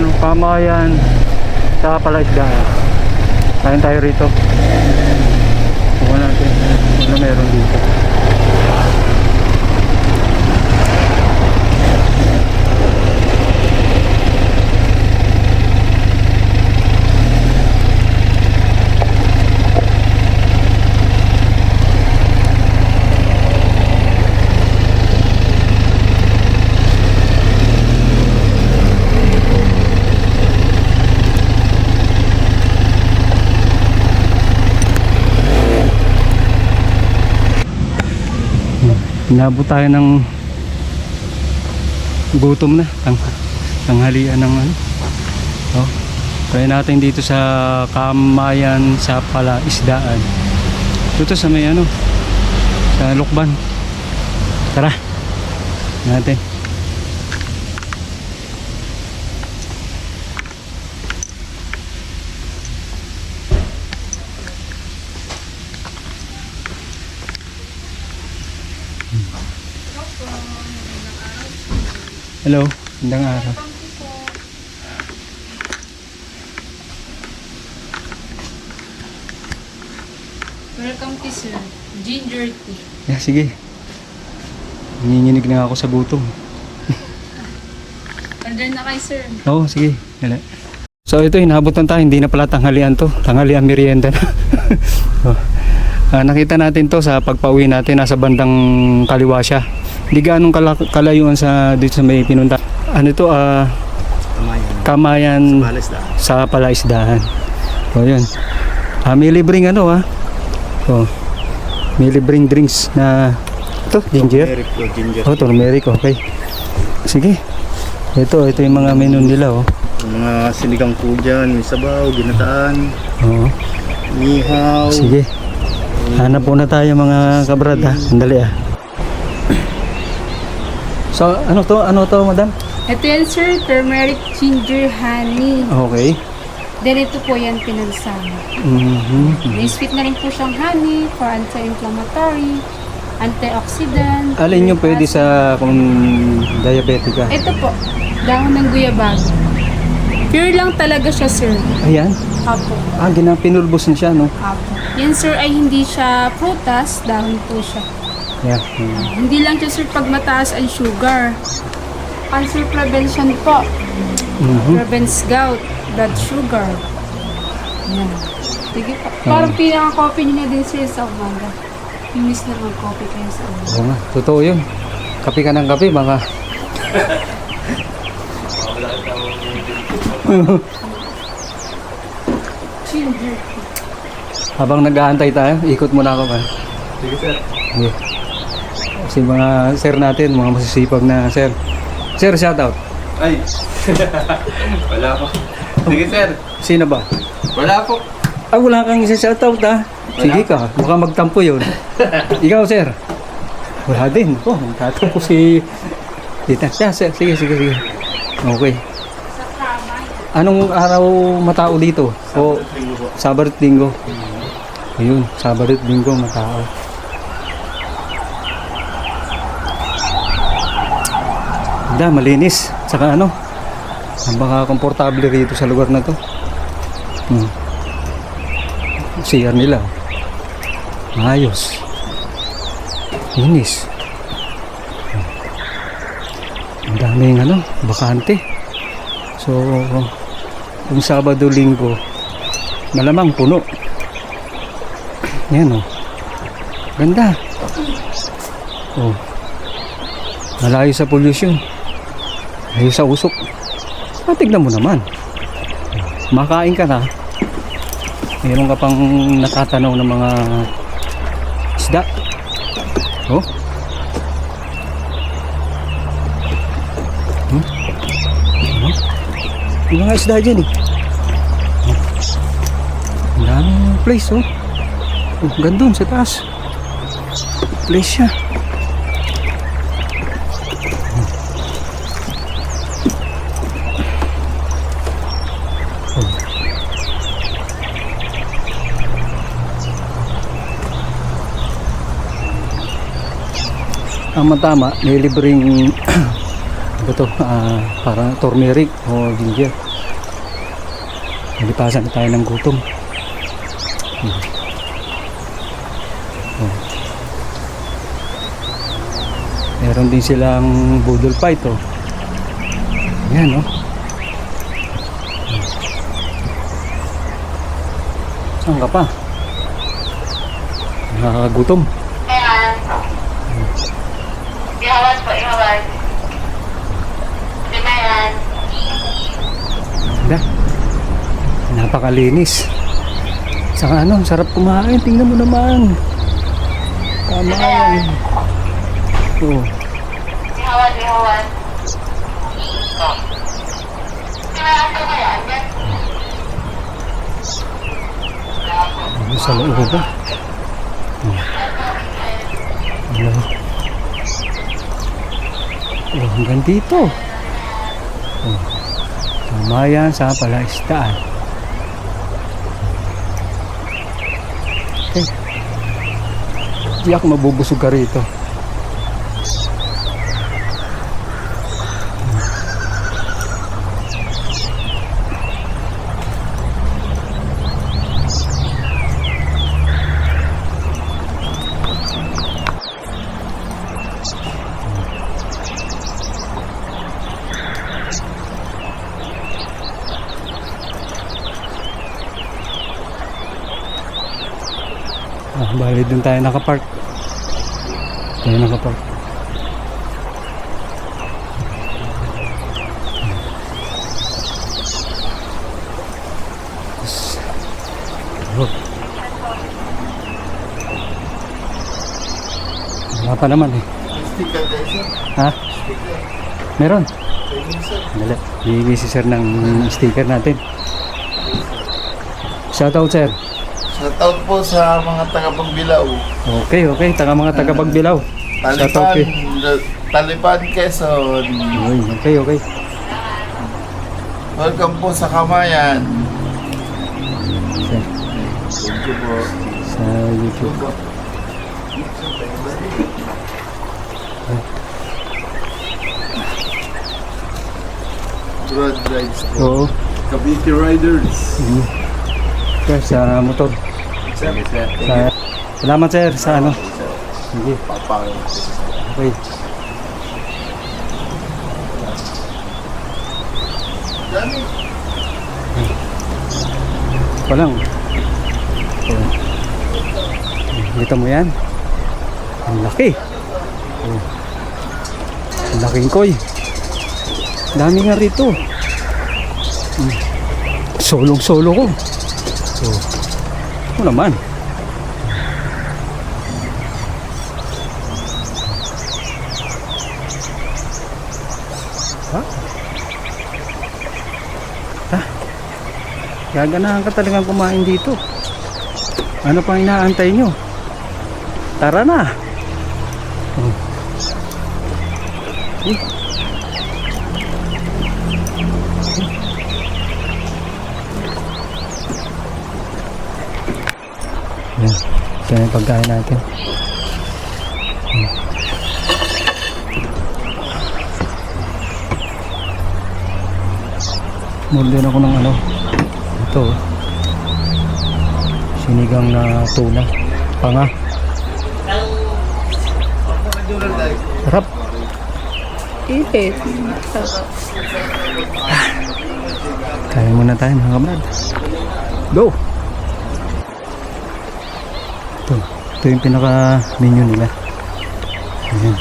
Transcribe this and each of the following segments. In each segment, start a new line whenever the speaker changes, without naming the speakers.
ano, Kamayan sa Palaisdaan. Kain tayo rito. Bukan natin ano meron dito. Inabot tayo ng gutom na tanghalian ng ano. Oh, try natin dito sa Kamayan sa Palaisdaan. Dito sa may ano, sa Lukban. Tara natin. Hello, magandang araw.
Welcome to sir. Ginger tea.
Yeah, sige. Nanginginig na ako sa gutom.
Order na kay sir.
Oo, sige. Hala. So ito, hinabot na tayo. Hindi na pala tanghalian to. Tanghalian merienda na. Oh. Nakita natin to sa pagpauwi natin. Nasa bandang kaliwa siya. Hindi ganong kalayuan sa dito sa may pinunta. Ano ito? Kamayan sa Palaisdaan. So yun. May libreng ano Oh, may libreng drinks na ito, ginger. Oh, turmeric, okay. Sige. Ito yung mga menu nila, oh.
Mga sinigang po dyan, may sabaw, ginataan,
Oo.
nihaw.
Sige. Hanap po na tayo mga kabrad, ha. Sandali, So, ano to, madam?
Ito yan sir, turmeric ginger honey.
Okay.
Then ito po yan pinagsama. May sweet na rin po siyang honey for anti-inflammatory, antioxidant.
Alin yung pwede sa kung diabetic ka?
Ito po, dahon ng guyabago. Pure lang talaga siya sir.
Ayan.
Apo.
Pinulbos na siya, no?
Apo. Yan sir ay hindi siya prutas, dahon po siya.
Yeah.
Hindi lang siya sir pag mataas ang sugar. Cancer prevention po. Prevents gout, blood sugar. Yan. Sige po. Parang pinaka-coffee niyo na din sir sa umaga. Inis na mag-coffee kayo sa umaga.
Oo nga, totoo yun. Kape ka ng kape, mga...
Ginger.
Habang nag-aantay tayo, ikot muna ako ba?
Sige sir.
Okay. Kasi mga sir natin, mga masisipag na sir. Sir, shoutout.
Ay! Wala po. Sige sir.
Sino ba?
Wala po.
Wala kang isa shoutout ha. Sige ka, baka magtampo yun. Ikaw sir. Wala din. Magtatampo si... Dita. Yeah, sir. Sige. Okay. Anong araw matao dito? O Sabado at Linggo? Ayun, Sabado at Linggo matao. Ganda, malinis. Saka ano, baka komportable rito sa lugar na to. CR nila. Ayos. Linis. Ang daming ano, bakante. So, kung Sabado, Linggo, malamang puno. Yan ganda. Malayo sa pollution. Malayo sa usok. Tignan mo naman. Makain ka na. Meron ka pang nakatanaw ng mga isda. Yung mga isda dyan Ang daming place gandun sa taas. Place siya. Ang matama, may libreng parang turmeric o ginger. Nalipasan na tayo ng gutom. Oh. Meron din silang budol fight, oh. Ayan, oh. Saan ka pa? Nakakagutom.
Ayan. Ihawan po, ihawan. Lima yan.
Ganda. Napakalinis. Saka ano, sarap kumain. Tingnan mo naman. Tama yan. Oo.
Ihawan, ihawan. Oh. Lima yan po kaya. Yan.
Ano sa loob ba? Ano? Oh, hanggang dito. Oh. Tama yan sa palaisdaan. Okay. Di ako mabubusog ka rito. Bali dun tayo nakapark. Tayo nakapark. Oh. Wala pa naman eh. Ha? Meron? Dali. Bibigay si sir ng sticker natin. Shoutout sir.
Shoutout po sa mga taga-Pagbilao.
Okay, mga taga-Pagbilao. Shoutout
Talipan,
kay.
Talipan, Quezon.
Okay.
Welcome po sa Kamayan.
Sir,
Thank you po.
sa YouTube.
Broad rides po.
Oo.
Cavite Riders.
Sir, sa motor.
Sige, sir.
Salamat sir sa ano. Sige. Okay.
Dami.
Walang. Oh. Kita mo yan? Ang laki. Oh. Ang laking koy. Dami nga rito. Solong-solo ko. Oh. Ito naman. Ha? Ha? Gaganahan ka talagang kumain dito. Ano pang inaantay nyo? Tara na. Oh. Yan. Ito na yung pagkain natin. Muli ako ng ano. Ito. Sinigang na tuna. Panga. Sarap.
Ihit.
Kaya muna tayo mga kabrad. Go! Ito yung pinaka menu nila. Ayan.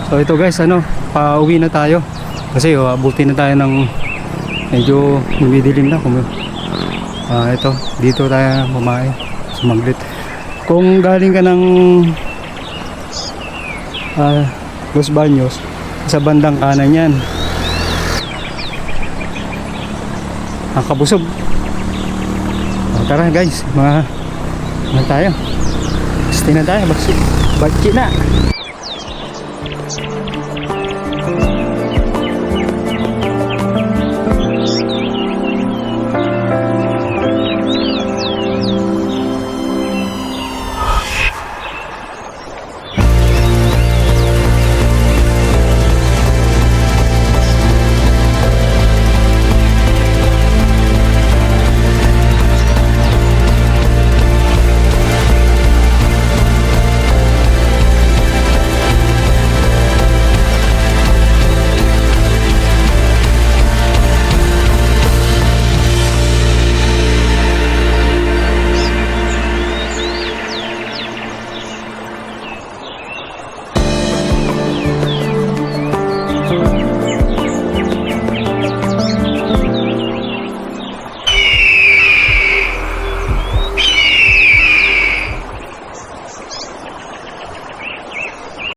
So ito guys, ano, pauwi na tayo. Kasi abutin na tayo ng medyo lumidilim na. Ito, dito tayo kumain. Sumaglit. Kung galing ka ng Los Baños, sa bandang kanan yan. Ang Kabusog. Tara guys, mga tayo. Stay na tayo. Bagsi na.